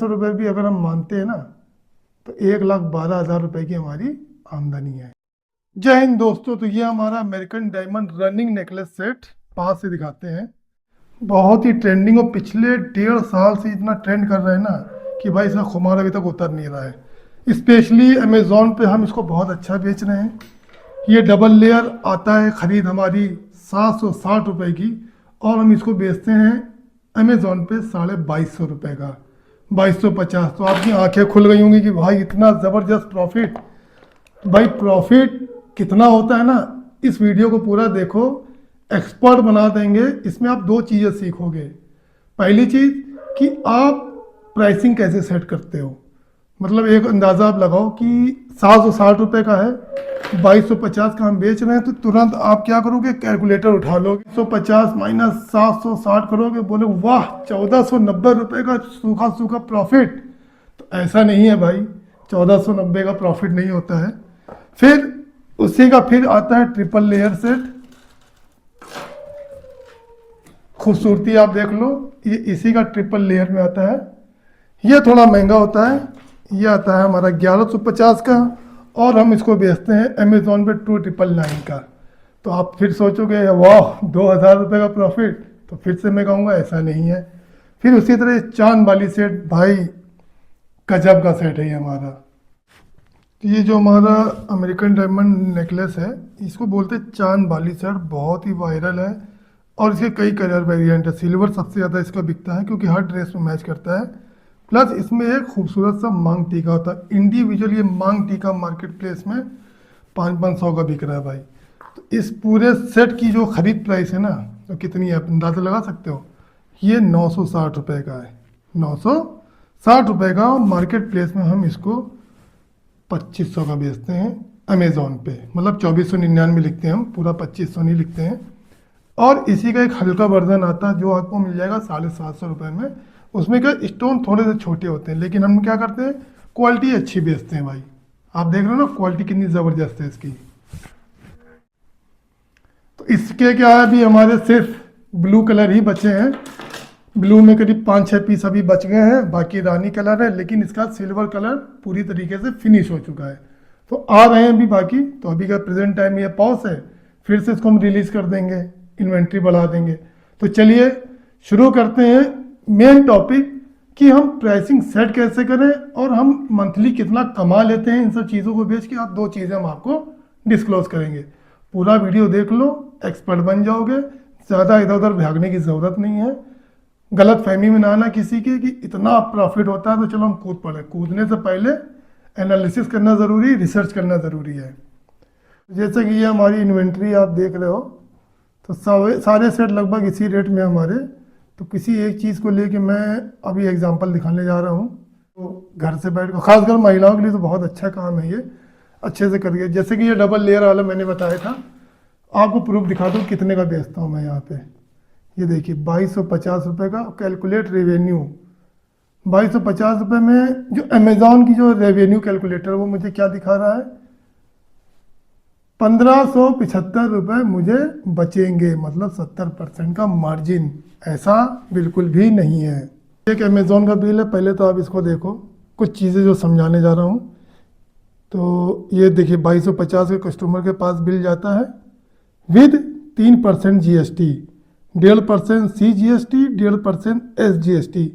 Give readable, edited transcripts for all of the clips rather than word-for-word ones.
रुपये भी अगर हम मानते हैं ना तो 1,12,000 रुपये की हमारी आमदनी है। जय हिंद दोस्तों। तो ये हमारा American diamond running necklace set पास से दिखाते हैं। बहुत ही ट्रेंडिंग और पिछले 1.5 साल से इतना ट्रेंड कर रहे हैं ना कि भाई इसका खुमार अभी तक उतर नहीं रहा है। स्पेशली अमेजोन पे हम इसको बहुत अच्छा बेच रहे हैं। ये डबल लेयर आता है, ख़रीद हमारी 760 रुपये की, और हम इसको बेचते हैं अमेज़ोन पे 2250 रुपये का, 2250। तो आपकी आंखें खुल गई होंगी कि भाई इतना ज़बरदस्त प्रॉफिट। भाई प्रॉफिट कितना होता है ना, इस वीडियो को पूरा देखो, एक्सपर्ट बना देंगे। इसमें आप दो चीज़ें सीखोगे। पहली चीज़ कि आप प्राइसिंग कैसे सेट करते हो, मतलब एक अंदाज़ा आप लगाओ कि 760 रुपये का है, 2250 का हम बेच रहे हैं, तो तुरंत आप क्या करोगे, कैलकुलेटर उठा लोगे, 150 माइनस 760 करोगे, बोले वाह 1490 रुपये का सूखा सूखा प्रॉफिट। तो ऐसा नहीं है भाई, 1490 का प्रॉफिट नहीं होता है। फिर उसी का फिर आता है ट्रिपल लेयर सेट। खूबसूरती आप देख लो, ये इसी का ट्रिपल लेयर में आता है। ये थोड़ा महंगा होता है, ये आता है हमारा 1150 का, और हम इसको बेचते हैं अमेज़ोन पे 2999 का। तो आप फिर सोचोगे वाह 2000 रुपये का प्रॉफिट, तो फिर से मैं कहूँगा ऐसा नहीं है। फिर उसी तरह चांद वाली सेट, भाई गजब का सेट है ये हमारा। ये जो हमारा अमेरिकन डायमंड नेकलेस है, इसको बोलते हैं चांद वाली सेट, बहुत ही वायरल है, और इसके कई कलर वेरिएंट है। सिल्वर सबसे ज़्यादा इसका बिकता है क्योंकि हर ड्रेस में मैच करता है। प्लस इसमें एक खूबसूरत सा मांग टीका होता है। इंडिविजुअल ये मांग टीका मार्केट प्लेस में 500 का बिक रहा है भाई। तो इस पूरे सेट की जो खरीद प्राइस है ना, तो कितनी है आप अंदाज़ा लगा सकते हो। ये 960 रुपये का है, 960 रुपये का। मार्केट प्लेस में हम इसको 2500 का बेचते हैं अमेज़ोन पे, मतलब 2499 लिखते हैं हम, पूरा 2500 नहीं लिखते हैं। और इसी का एक हल्का वर्जन आता है जो आपको मिल जाएगा 750 रुपये में। उसमें क्या स्टोन थोड़े से छोटे होते हैं, लेकिन हम क्या करते हैं क्वालिटी अच्छी बेचते हैं भाई। आप देख रहे हो ना क्वालिटी कितनी ज़बरदस्त है इसकी। तो इसके क्या है, अभी हमारे सिर्फ ब्लू कलर ही बचे हैं। ब्लू में करीब 5-6 पीस अभी बच गए हैं, बाकी रानी कलर है, लेकिन इसका सिल्वर कलर पूरी तरीके से फिनिश हो चुका है। तो आ रहे हैं अभी बाकी। तो अभी का प्रेजेंट टाइम ये पॉज है, फिर से इसको हम रिलीज़ कर देंगे, इन्वेंट्री बढ़ा देंगे। तो चलिए शुरू करते हैं मेन टॉपिक कि हम प्राइसिंग सेट कैसे करें और हम मंथली कितना कमा लेते हैं इन सब चीज़ों को बेच के। आप दो चीज़ें हम आपको डिस्क्लोज करेंगे। पूरा वीडियो देख लो, एक्सपर्ट बन जाओगे। ज़्यादा इधर उधर भागने की ज़रूरत नहीं है, गलत फहमी में ना आना किसी की कि इतना प्रॉफिट होता है तो चलो हम कूद पड़े। कूदने से पहले एनालिसिस करना ज़रूरी, रिसर्च करना ज़रूरी है। जैसे कि ये हमारी इन्वेंट्री आप देख रहे हो, तो सारे सेट लगभग इसी रेट में हमारे। तो किसी एक चीज़ को लेके मैं अभी एग्जांपल दिखाने जा रहा हूँ। तो घर से बैठ कर, खासकर महिलाओं के लिए तो बहुत अच्छा काम है ये, अच्छे से करिए। जैसे कि ये डबल लेयर वाला मैंने बताया था, आपको प्रूफ दिखा दूँ कितने का बेचता हूँ मैं यहाँ पे। ये देखिए 2250 रुपये का। कैलकुलेट रेवेन्यू 2250 रुपये में जो अमेज़ॉन की जो रेवेन्यू कैलकुलेटर वो मुझे क्या दिखा रहा है, 1575 रुपये मुझे बचेंगे, मतलब 70% का मार्जिन। ऐसा बिल्कुल भी नहीं है। एक अमेज़ॉन का बिल है, पहले तो आप इसको देखो, कुछ चीज़ें जो समझाने जा रहा हूँ। तो ये देखिए 2250 के कस्टमर के पास बिल जाता है विद 3% GST, 1.5% CGST, 1.5% SGST।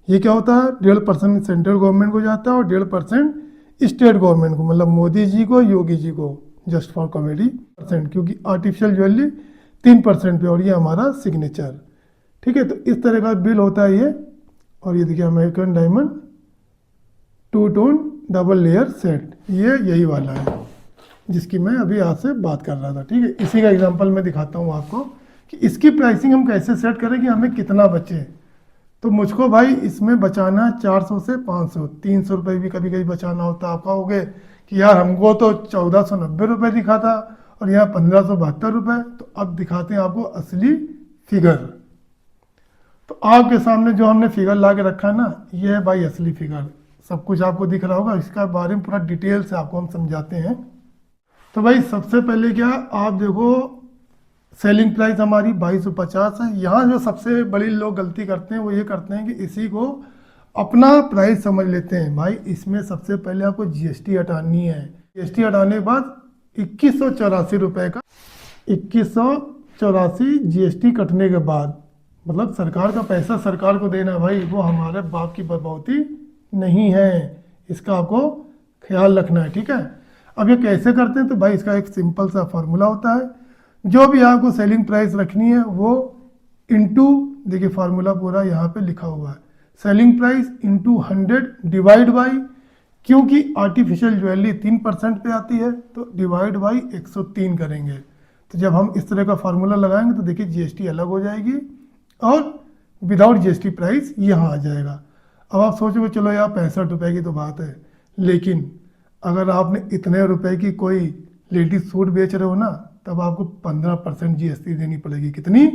ये क्या होता है, 1.5% सेंट्रल गवर्नमेंट को जाता है और 1.5% स्टेट गवर्नमेंट को, मतलब मोदी जी को, योगी जी को, जस्ट फॉर कॉमेडी परसेंट, क्योंकि आर्टिफिशियल ज्वेलरी 3% पे, और ये हमारा सिग्नेचर। ठीक है, तो इस तरह का बिल होता है ये। और ये देखिए American diamond 2 tone double layer set, ये यही वाला है जिसकी मैं अभी आपसे बात कर रहा था। ठीक है, इसी का एग्जांपल मैं दिखाता हूँ आपको कि इसकी प्राइसिंग हम कैसे सेट करें कि हमें कितना बचे। तो मुझको भाई इसमें बचाना 400 से 500, 300 रुपये भी कभी कभी बचाना होता है। आप कहोगे कि यार हमको तो 1490 रुपये दिखा था और यहाँ 1572 रुपये। तो अब दिखाते हैं आपको असली फिगर। तो आपके सामने जो हमने फिगर ला के रखा है ना, ये है भाई असली फिगर। सब कुछ आपको दिख रहा होगा, इसका बारे में पूरा डिटेल से आपको हम समझाते हैं। तो भाई सबसे पहले क्या, आप देखो सेलिंग प्राइस हमारी 2250 है। यहाँ जो सबसे बड़ी लोग गलती करते हैं वो ये करते हैं कि इसी को अपना प्राइस समझ लेते हैं भाई। इसमें सबसे पहले आपको जीएसटी हटानी है। जीएसटी हटाने के बाद 2184 रुपये का 2184 जीएसटी कटने के बाद, मतलब सरकार का पैसा सरकार को देना भाई, वो हमारे बाप की बरबौती नहीं है। इसका आपको ख्याल रखना है, ठीक है। अब ये कैसे करते हैं, तो भाई इसका एक सिंपल सा फार्मूला होता है। जो भी आपको सेलिंग प्राइस रखनी है वो इंटू, देखिए फार्मूला पूरा यहाँ पे लिखा हुआ है, selling price into 100 divide by, क्योंकि आर्टिफिशियल ज्वेलरी 3% पे आती है तो डिवाइड बाई 103 करेंगे। तो जब हम इस तरह का फार्मूला लगाएंगे तो देखिए जीएसटी अलग हो जाएगी और विदाउट जीएसटी प्राइस यहाँ आ जाएगा। अब आप सोचोगे चलो यार 65 रुपये की तो बात है, लेकिन अगर आपने इतने रुपए की कोई लेडीज सूट बेच रहे हो ना, तब आपको 15% जीएसटी देनी पड़ेगी। कितनी?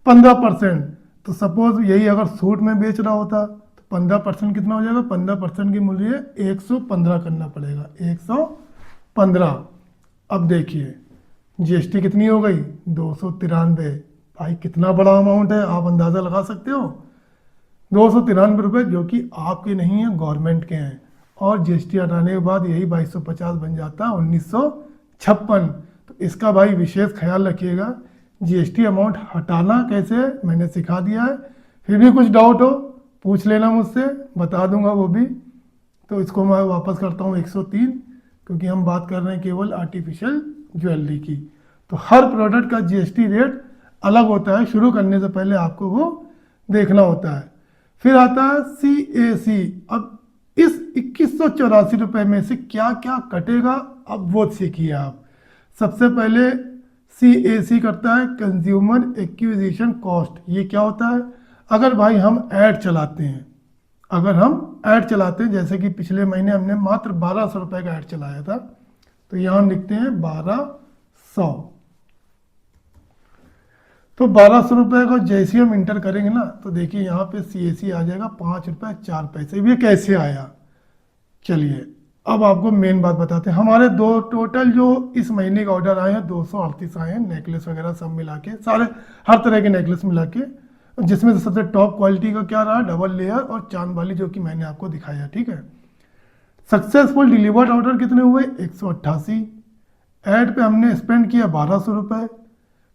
15%। तो सपोज यही अगर सूट में बेच रहा होता तो 15% कितना हो जाएगा? 15% की मूल्य 115 करना पड़ेगा, 115। अब देखिए जीएसटी कितनी हो गई? 293। भाई कितना बड़ा अमाउंट है, आप अंदाज़ा लगा सकते हो। 293 रुपये जो कि आपके नहीं है, गवर्नमेंट के हैं। और जीएसटी हटाने के बाद यही 2250 बन जाता है 1956। तो इसका भाई विशेष ख्याल रखिएगा। जीएसटी अमाउंट हटाना कैसे है मैंने सिखा दिया है। फिर भी कुछ डाउट हो पूछ लेना मुझसे, बता दूंगा वो भी। तो इसको मैं वापस करता हूँ 103, क्योंकि हम बात कर रहे हैं केवल आर्टिफिशियल ज्वेलरी की। तो हर प्रोडक्ट का जीएसटी रेट अलग होता है, शुरू करने से पहले आपको वो देखना होता है। फिर आता है CAC। अब इस 2184 रुपये में से क्या क्या कटेगा, अब वो सीखिए आप। सबसे पहले CAC करता है कंज्यूमर एक्विजिशन कॉस्ट। ये क्या होता है? अगर भाई हम ऐड चलाते हैं, जैसे कि पिछले महीने हमने मात्र 1200 रुपये का ऐड चलाया था, तो यहाँ हम लिखते हैं 1200। तो 1200 रुपये को जैसे हम इंटर करेंगे ना, तो देखिए यहाँ पे CAC आ जाएगा 5 रुपये 4 पैसे। ये कैसे आया? चलिए अब आपको मेन बात बताते हैं। हमारे दो टोटल जो इस महीने का ऑर्डर आए हैं 238 आए हैं, नेकलेस वगैरह सब मिला के, सारे हर तरह के नेकलेस मिला के, जिसमें से सबसे टॉप क्वालिटी का क्या रहा? डबल लेयर और चांद वाली, जो कि मैंने आपको दिखाया, ठीक है। सक्सेसफुल डिलीवर्ड ऑर्डर कितने हुए? 188। ऐड पे हमने स्पेंड किया 1200 रुपये।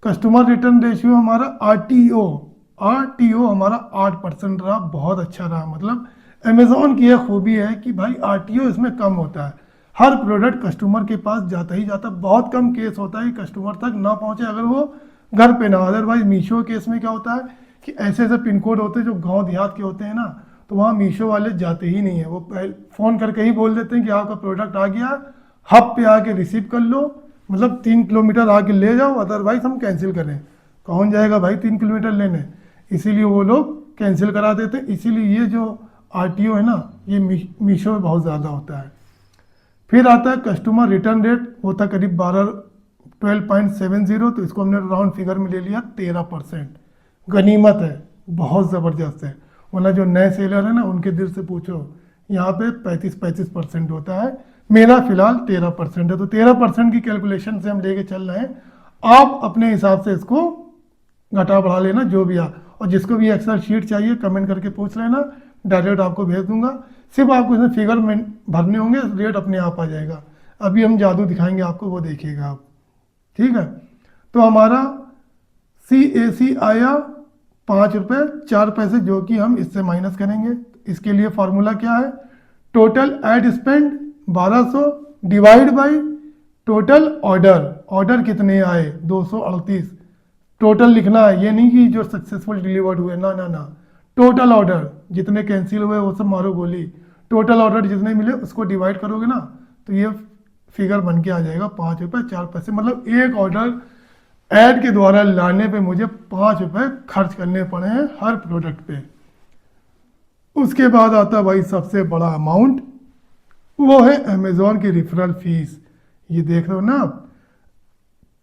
कस्टमर रिटर्न रेशियो हमारा RTO हमारा 8% रहा, बहुत अच्छा रहा। मतलब अमेज़ॉन की यह खूबी है कि भाई RTO इसमें कम होता है। हर प्रोडक्ट कस्टमर के पास जाता ही जाता, बहुत कम केस होता है कि कस्टमर तक ना पहुंचे अगर वो घर पे ना। अदरवाइज मीशो केस में क्या होता है कि ऐसे ऐसे पिन कोड होते हैं जो गांव देहात के होते हैं ना, तो वहाँ मीशो वाले जाते ही नहीं है। वो फ़ोन करके ही बोल देते हैं कि आपका प्रोडक्ट आ गया, हब पे आके रिसीव कर लो, मतलब 3 किलोमीटर आके ले जाओ, अदरवाइज हम कैंसिल करें। कौन जाएगा भाई 3 किलोमीटर लेने? इसीलिए वो लोग कैंसिल करा देते हैं। इसीलिए ये जो RTO है ना, ये मीशो में बहुत ज़्यादा होता है। फिर आता है कस्टमर रिटर्न रेट, होता करीब 12.70, तो इसको हमने राउंड फिगर में ले लिया 13%। गनीमत है, बहुत ज़बरदस्त है। वरना जो नए सेलर है ना, उनके दिल से पूछो, यहाँ पे 35% होता है। मेरा फिलहाल 13% है। तो 13% की कैलकुलेशन से हम लेके चल रहे हैं। आप अपने हिसाब से इसको घटा बढ़ा लेना जो भी आ। और जिसको भी एक्सेल शीट चाहिए कमेंट करके पूछ लेना, डायरेक्ट आपको भेज दूंगा। सिर्फ आपको इसमें फिगर में भरने होंगे, रेट अपने आप आ जाएगा। अभी हम जादू दिखाएंगे आपको, वो देखिएगा आप, ठीक है। तो हमारा CAC आया 5 रुपये 4 पैसे, जो कि हम इससे माइनस करेंगे। इसके लिए फॉर्मूला क्या है? Total ad spend 1200 divide by total order कितने आए? 238। टोटल लिखना है, ये नहीं कि जो सक्सेसफुल डिलीवर्ड हुए, ना ना ना, टोटल ऑर्डर जितने कैंसिल हुए वो सब मारो गोली। टोटल ऑर्डर जितने मिले उसको डिवाइड करोगे ना, तो ये फिगर बन के आ जाएगा 5 रुपये 4 पैसे। मतलब एक ऑर्डर ऐड के द्वारा लाने पे मुझे 5 रुपये खर्च करने पड़े हैं हर प्रोडक्ट पे। उसके बाद आता भाई सबसे बड़ा अमाउंट, वो है अमेज़ॉन की रेफरल फीस। ये देख रहे हो ना आप,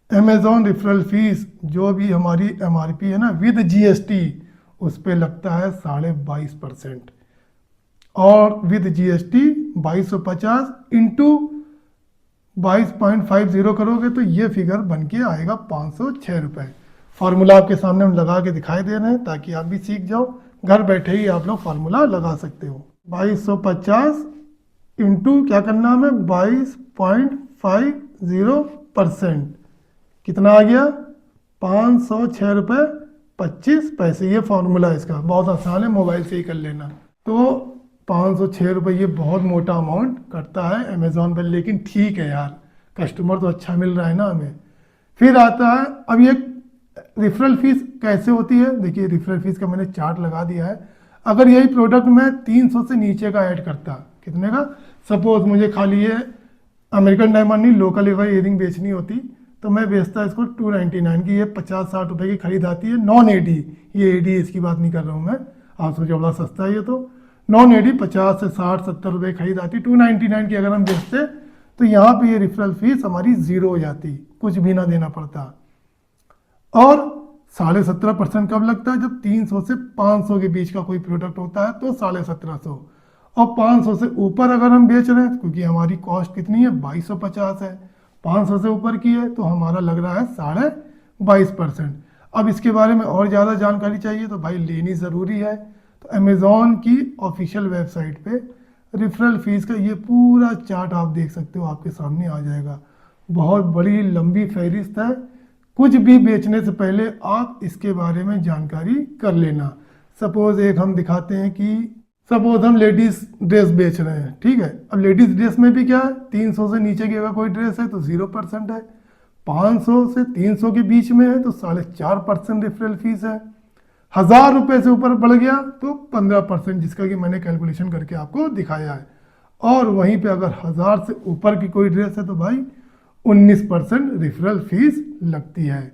अमेज़ॉन रेफरल फीस जो भी हमारी MRP है ना विद GST, उस पर लगता है 22.5%। और विद GST 2250 इंटू 22.50 करोगे तो ये फिगर बन के आएगा 506 रुपये। फार्मूला आपके सामने हम लगा के दिखाई दे रहे हैं ताकि आप भी सीख जाओ। घर बैठे ही आप लोग फार्मूला लगा सकते हो। 2250 इंटू क्या करना हमें 22.50%, कितना आ गया 506 रुपये 25 पैसे। ये फार्मूला है इसका, बहुत आसान है, मोबाइल से ही कर लेना। तो 506 रुपये ये बहुत मोटा अमाउंट करता है अमेज़ॉन पर, लेकिन ठीक है यार, कस्टमर तो अच्छा मिल रहा है ना हमें। फिर आता है अब ये रेफरल फीस कैसे होती है। देखिए रेफरल फीस का मैंने चार्ट लगा दिया है। अगर यही प्रोडक्ट मैं 300 से नीचे का ऐड करता, कितने का, सपोज मुझे खाली ये अमेरिकन डायमंड नहीं लोकल एवर ईयरिंग बेचनी होती, तो मैं बेचता इसको 299 की। ये 50-60 रुपये की खरीद आती है नॉन एडी, ये एडी इसकी बात नहीं कर रहा हूँ मैं, आप सोचो बड़ा सस्ता है ये तो। नॉन एडी 50 से 60-70 रुपये खरीद आती, 299 की अगर हम बेचते तो यहाँ पे ये रेफरल फीस हमारी ज़ीरो हो जाती, कुछ भी ना देना पड़ता। और 17.5% कब लगता है, जब 300 से 500 के बीच का कोई प्रोडक्ट होता है तो 1750। और 500 से ऊपर अगर हम बेच रहे हैं, क्योंकि हमारी कॉस्ट कितनी है 2250 है, 500 से ऊपर की है तो हमारा लग रहा है 22.5%। अब इसके बारे में और ज़्यादा जानकारी चाहिए तो भाई लेनी ज़रूरी है। तो अमेज़ॉन की ऑफिशियल वेबसाइट पे रेफरल फीस का ये पूरा चार्ट आप देख सकते हो, आपके सामने आ जाएगा। बहुत बड़ी लंबी फहरिस्त है, कुछ भी बेचने से पहले आप इसके बारे में जानकारी कर लेना। सपोज एक हम दिखाते हैं कि सपोज हम लेडीज़ ड्रेस बेच रहे हैं, ठीक है। अब लेडीज़ ड्रेस में भी क्या है, 300 से नीचे की अगर कोई ड्रेस है तो 0% है, 500 से 300 के बीच में है तो 4.5% रेफरल फीस है, 1000 रुपये से ऊपर बढ़ गया तो 15%, जिसका कि मैंने कैलकुलेशन करके आपको दिखाया है। और वहीं पे अगर 1000 से ऊपर की कोई ड्रेस है तो भाई 19% रेफरल फीस लगती है,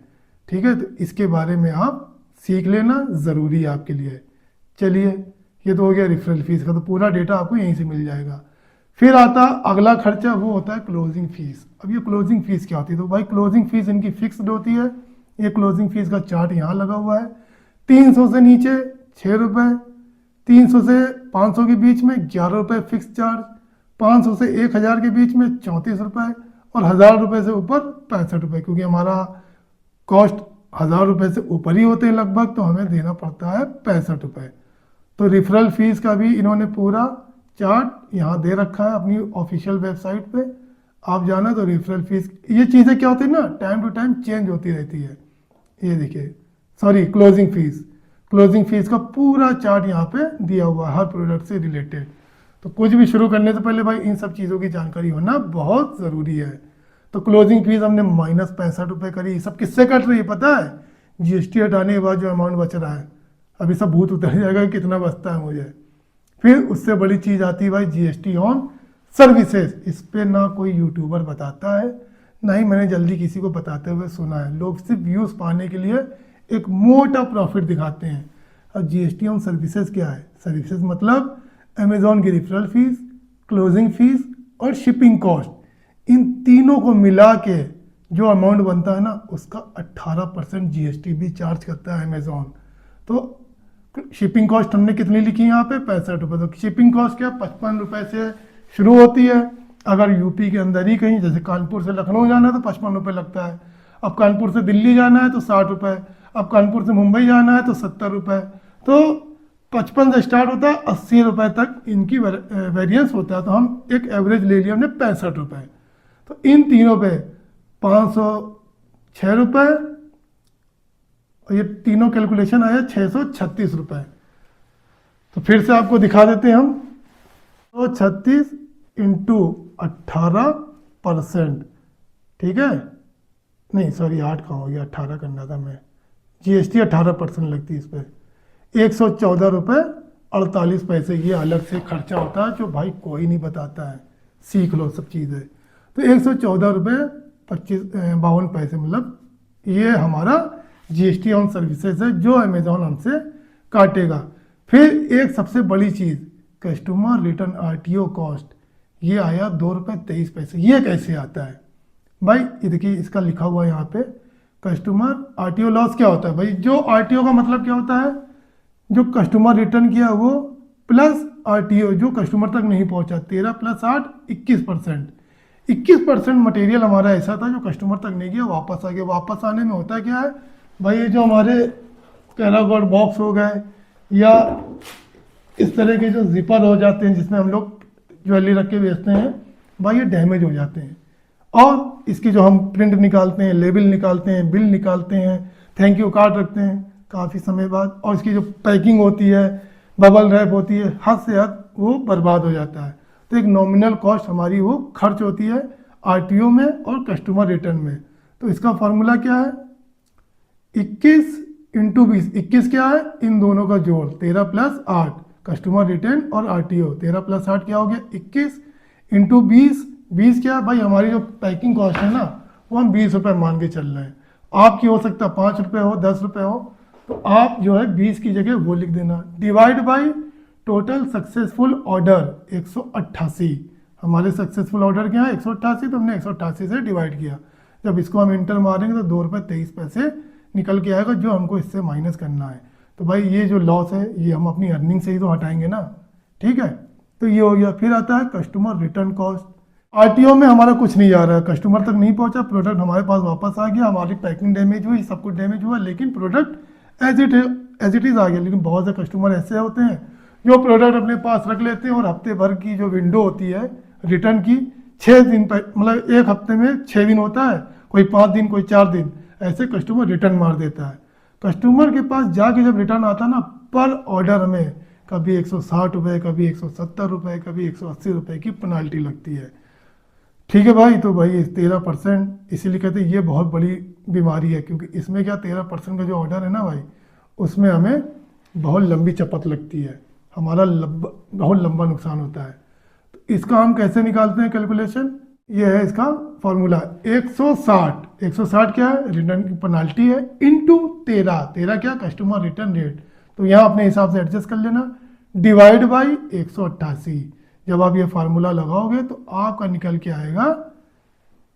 ठीक है। तो इसके बारे में आप सीख लेना, ज़रूरी है आपके लिए। चलिए ये तो हो गया रेफरल फीस का, तो पूरा डेटा आपको यहीं से मिल जाएगा। फिर आता अगला खर्चा, वो होता है क्लोजिंग फीस। अब ये क्लोजिंग फीस क्या होती है, तो भाई क्लोजिंग फीस इनकी फिक्स्ड होती है। ये क्लोजिंग फीस का चार्ट यहाँ लगा हुआ है। 300 से नीचे 6 रुपये, 300 से 500 के बीच में 11 रुपये फिक्स चार्ज, 500 से 1000 के बीच में 34 रुपये, और 1000 रुपये से ऊपर 65 रुपये, क्योंकि हमारा कॉस्ट 1000 रुपये से ऊपर ही होते हैं लगभग, तो हमें देना पड़ता है 65 रुपये। तो रेफरल फीस का भी इन्होंने पूरा चार्ट यहाँ दे रखा है अपनी ऑफिशियल वेबसाइट पे, आप जाना तो रेफरल फीस। ये चीज़ें क्या होती है ना, टाइम टू टाइम चेंज होती रहती है। ये देखिए, सॉरी क्लोजिंग फीस का पूरा चार्ट यहाँ पे दिया हुआ है हर प्रोडक्ट से रिलेटेड। तो कुछ भी शुरू करने से पहले भाई इन सब चीज़ों की जानकारी होना बहुत ज़रूरी है। तो क्लोजिंग फीस हमने -65 रुपये करी। सब किससे कट रही है पता है, जीएसटी हटाने के बाद जो अमाउंट बच रहा है, अभी सब भूत उतर जाएगा कितना बचता है मुझे। फिर उससे बड़ी चीज़ आती है भाई जीएसटी ऑन सर्विसेज। इस पर ना कोई यूट्यूबर बताता है, ना ही मैंने जल्दी किसी को बताते हुए सुना है। लोग सिर्फ व्यूज़ पाने के लिए एक मोटा प्रॉफिट दिखाते हैं। अब जीएसटी ऑन सर्विसेज क्या है, सर्विसेज मतलब अमेज़ॉन की रेफरल फीस, क्लोजिंग फीस और शिपिंग कॉस्ट, इन तीनों को मिला के जो अमाउंट बनता है ना, उसका 18% जीएसटी भी चार्ज करता है अमेज़ॉन। तो शिपिंग कॉस्ट हमने कितनी लिखी यहाँ पे 65 रुपये। तो शिपिंग कॉस्ट क्या 55 रुपये से शुरू होती है। अगर यूपी के अंदर ही कहीं, जैसे कानपुर से लखनऊ जाना है तो 55 रुपये लगता है। अब कानपुर से दिल्ली जाना है तो 60 रुपये, अब कानपुर से मुंबई जाना है तो 70 रुपये। तो 55 से स्टार्ट होता है, 80 रुपये तक इनकी वेरिएंस होता है। तो हम एक एवरेज ले लिया हमने 65 रुपये। तो इन तीनों पे 506 रुपये, और ये तीनों कैलकुलेशन आया 636 रुपये। तो फिर से आपको दिखा देते हैं हम, तो 36 इंटू 18%, ठीक है, नहीं सॉरी 8 का हो गया, 18 करना था मैं, जीएसटी 18% लगती है इस पर। 114 रुपये 48 पैसे ये अलग से खर्चा होता है, जो भाई कोई नहीं बताता है, सीख लो सब चीज़ें। तो 114 रुपये 52 पैसे, मतलब ये हमारा जीएसटी ऑन सर्विसेज है जो अमेज़ॉन हमसे काटेगा। फिर एक सबसे बड़ी चीज़, कस्टमर रिटर्न आरटीओ कॉस्ट, ये आया 2 रुपये 23 पैसे। ये कैसे आता है भाई, ये देखिए इसका लिखा हुआ है यहाँ पे, कस्टमर आरटीओ लॉस क्या होता है भाई, जो आरटीओ का मतलब क्या होता है, जो कस्टमर रिटर्न किया वो प्लस आरटीओ जो कस्टमर तक नहीं पहुँचा। 13 + 8 21%। 21% मटेरियल हमारा ऐसा था जो कस्टमर तक नहीं गया, वापस आ गया। वापस आने में होता क्या है भाई, ये जो हमारे कैरागोड बॉक्स हो गए या इस तरह के जो जिपर हो जाते हैं जिसमें हम लोग ज्वेलरी रख के बेचते हैं भाई, ये डैमेज हो जाते हैं। और इसकी जो हम प्रिंट निकालते हैं, लेबल निकालते हैं, बिल निकालते हैं, थैंक यू कार्ड रखते हैं काफ़ी समय बाद, और इसकी जो पैकिंग होती है, बबल रैप होती है, हद से हद वो बर्बाद हो जाता है। तो एक नॉमिनल कॉस्ट हमारी वो खर्च होती है आरटीओ में और कस्टमर रिटर्न में। तो इसका फॉर्मूला क्या है, 21 इंटू 20। 21 क्या है, इन दोनों का जोड़, 13 प्लस 8 कस्टमर रिटर्न और आरटीओ, 13 प्लस 8 क्या हो गया 21 इंटू 20। 20 क्या है भाई, हमारी जो पैकिंग कॉस्ट है ना वो हम 20 रुपये मान के चल रहे हैं। आपकी हो सकता है 5 रुपये हो, 10 रुपये हो, तो आप जो है 20 की जगह वो लिख देना, divide by total successful order 188। हमारे सक्सेसफुल ऑर्डर क्या है 188, तो हमने 188 से डिवाइड किया। जब इसको हम इंटर मारेंगे तो 2 रुपये 23 पैसे निकल के आएगा, जो हमको इससे माइनस करना है। तो भाई ये जो लॉस है ये हम अपनी अर्निंग से ही तो हटाएंगे ना, ठीक है। तो ये हो गया। फिर आता है कस्टमर रिटर्न कॉस्ट। आरटीओ में हमारा कुछ नहीं जा रहा है, कस्टमर तक नहीं पहुंचा, प्रोडक्ट हमारे पास वापस आ गया, हमारी पैकिंग डैमेज हुई, सब कुछ डैमेज हुआ, लेकिन प्रोडक्ट एज इट इज़ आ गया। लेकिन बहुत से कस्टमर ऐसे होते हैं जो प्रोडक्ट अपने पास रख लेते हैं और हफ्ते भर की जो विंडो होती है रिटर्न की, 6 दिन मतलब एक हफ्ते में 6 दिन होता है, कोई 5 दिन, कोई 4 दिन, ऐसे कस्टमर रिटर्न मार देता है। कस्टमर के पास जाके जब रिटर्न आता ना, पर ऑर्डर हमें कभी 160 रुपये, कभी 170 रुपये, कभी 180 रुपये की पेनाल्टी लगती है, ठीक है भाई। तो भाई 13%, इसीलिए कहते हैं ये बहुत बड़ी बीमारी है, क्योंकि इसमें क्या 13% का जो ऑर्डर है ना भाई, उसमें हमें बहुत लंबी चपत लगती है, हमारा बहुत लंबा नुकसान होता है। तो इसका हम कैसे निकालते हैं कैलकुलेशन, ये है इसका फॉर्मूला 160 क्या है, रिटर्न की पेनाल्टी है, इंटू 13 क्या कस्टमर रिटर्न रेट, तो यहाँ अपने हिसाब से एडजस्ट कर लेना, डिवाइड बाई 188। जब आप ये फार्मूला लगाओगे तो आपका निकल के आएगा,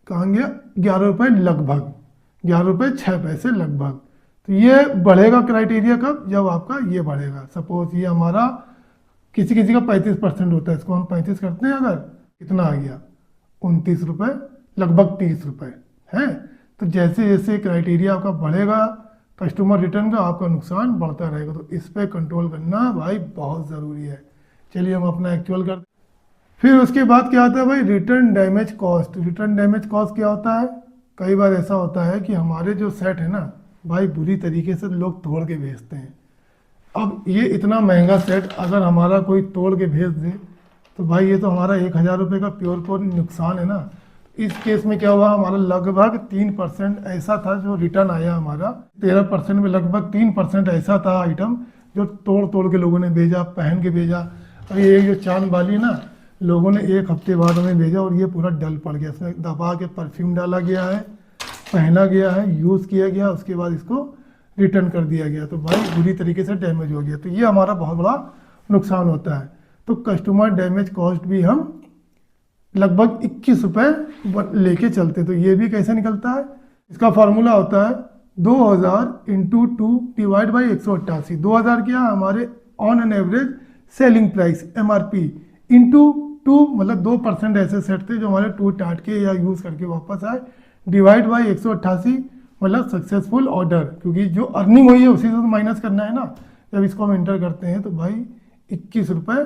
कहेंगे 11 रुपये लगभग, 11 रुपये 6 पैसे लगभग। तो ये बढ़ेगा क्राइटेरिया कब, जब आपका ये बढ़ेगा। सपोज ये हमारा किसी किसी का 35% होता है, इसको हम 35 करते हैं, अगर कितना आ गया 29 रुपये, लगभग 30 रुपये है। तो जैसे जैसे क्राइटेरिया आपका बढ़ेगा कस्टमर रिटर्न का, आपका नुकसान बढ़ता रहेगा। तो इस पर कंट्रोल करना भाई बहुत ज़रूरी है। चलिए हम अपना एक्चुअल करते हैं। फिर उसके बाद क्या आता है भाई, return damage cost. Return damage cost क्या होता है, कई बार ऐसा होता है कि हमारे जो सेट है ना भाई, बुरी तरीके से लोग तोड़ के भेजते हैं। अब ये इतना महंगा सेट अगर हमारा कोई तोड़ के भेज दे तो भाई ये तो हमारा 1000 रुपये का प्योर नुकसान है ना। इस केस में क्या हुआ, हमारा लगभग 3% ऐसा था जो रिटर्न आया, हमारा 13% में लगभग 3% ऐसा था आइटम जो तोड़ के लोगों ने भेजा, पहन के भेजा। और ये जो चांद वाली ना, लोगों ने 1 हफ्ते बाद हमें भेजा और ये पूरा डल पड़ गया, इसमें दबा के परफ्यूम डाला गया है, पहना गया है, यूज़ किया गया, उसके बाद इसको रिटर्न कर दिया गया, तो भाई बुरी तरीके से डैमेज हो गया। तो ये हमारा बहुत बड़ा नुकसान होता है। तो कस्टमर डैमेज कॉस्ट भी हम लगभग 21 रुपये लेके चलते। तो ये भी कैसे निकलता है, इसका फार्मूला होता है 2000 इंटू 2 डिवाइड बाई 188। 2000 क्या हमारे on an average selling price MRP into 2, मतलब 2% ऐसे सेट थे जो हमारे टूट टाट के या यूज़ करके वापस आए, डिवाइड बाई 188 मतलब सक्सेसफुल ऑर्डर, क्योंकि जो अर्निंग हुई है उसी से तो माइनस करना है ना। जब इसको हम एंटर करते हैं तो भाई 21 रुपये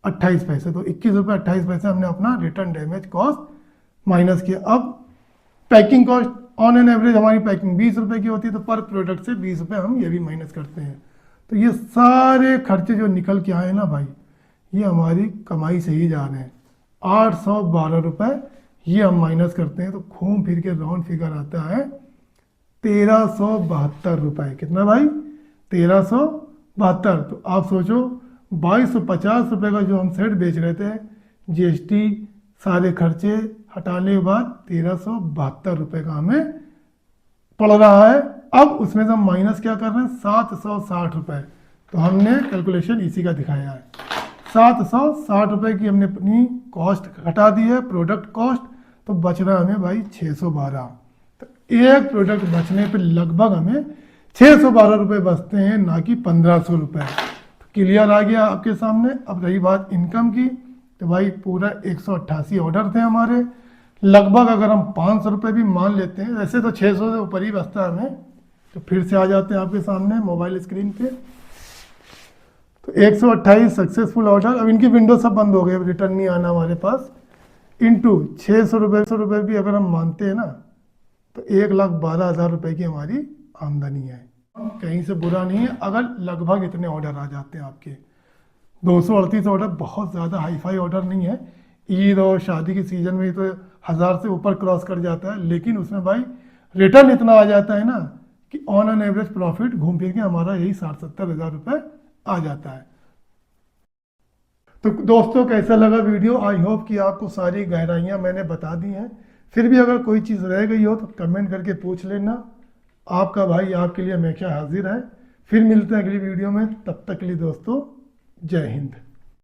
28 पैसे, तो 21 रुपये 28 पैसे हमने अपना रिटर्न डैमेज कॉस्ट माइनस किया। अब packing cost on an average हमारी पैकिंग 20 रुपये की होती है, तो पर प्रोडक्ट से 20 रुपये हम ये भी माइनस करते हैं। तो ये सारे खर्चे जो निकल के आए ना भाई, ये हमारी कमाई से ही जा रहे हैं। 812 रुपये ये हम माइनस करते हैं, तो घूम फिर के राउंड फिगर आता है 1372 रुपये। कितना भाई 1372। तो आप सोचो 2250 रुपये का जो हम सेट बेच रहे थे, GST सारे खर्चे हटाने के बाद 1372 रुपये का हमें पड़ रहा है। अब उसमें से हम माइनस क्या कर रहे हैं 760 रुपये। तो हमने कैलकुलेशन इसी का दिखाया है, 760 रुपये की हमने अपनी कॉस्ट हटा दी है, प्रोडक्ट कॉस्ट। तो बच रहा है हमें भाई 612। तो एक प्रोडक्ट बचने पे लगभग हमें 612 रुपये बचते हैं, ना कि 1500 रुपये। तो क्लियर आ गया आपके सामने। अब रही बात इनकम की, तो भाई पूरा 188 ऑर्डर थे हमारे, लगभग अगर हम 500 रुपये भी मान लेते हैं, वैसे तो 600 से ऊपर ही बचता है हमें। तो फिर से आ जाते हैं आपके सामने मोबाइल स्क्रीन पे। तो 128 सक्सेसफुल ऑर्डर। अब इनकी विंडो सब बंद हो गई, अब रिटर्न नहीं आना हमारे पास। इंटू 600 रुपये भी अगर हम मानते हैं ना, तो 1,12,000 रुपये की हमारी आमदनी है। कहीं से बुरा नहीं है अगर लगभग इतने ऑर्डर आ जाते हैं आपके। 238 ऑर्डर बहुत ज़्यादा हाईफाई ऑर्डर नहीं है। ईद और शादी के सीज़न में तो 1,000 से ऊपर क्रॉस कर जाता है, लेकिन उसमें भाई रिटर्न इतना आ जाता है ना कि ऑन एन एवरेज प्रॉफिट घूम फिर के हमारा यही 60-70 हज़ार रुपये आ जाता है। तो दोस्तों कैसा लगा वीडियो? आई होप कि आपको सारी गहराइयाँ मैंने बता दी हैं। फिर भी अगर कोई चीज़ रह गई हो तो कमेंट करके पूछ लेना। आपका भाई आपके लिए हमेशा हाजिर है। फिर मिलते हैं अगली वीडियो में, तब तक के लिए दोस्तों जय हिंद।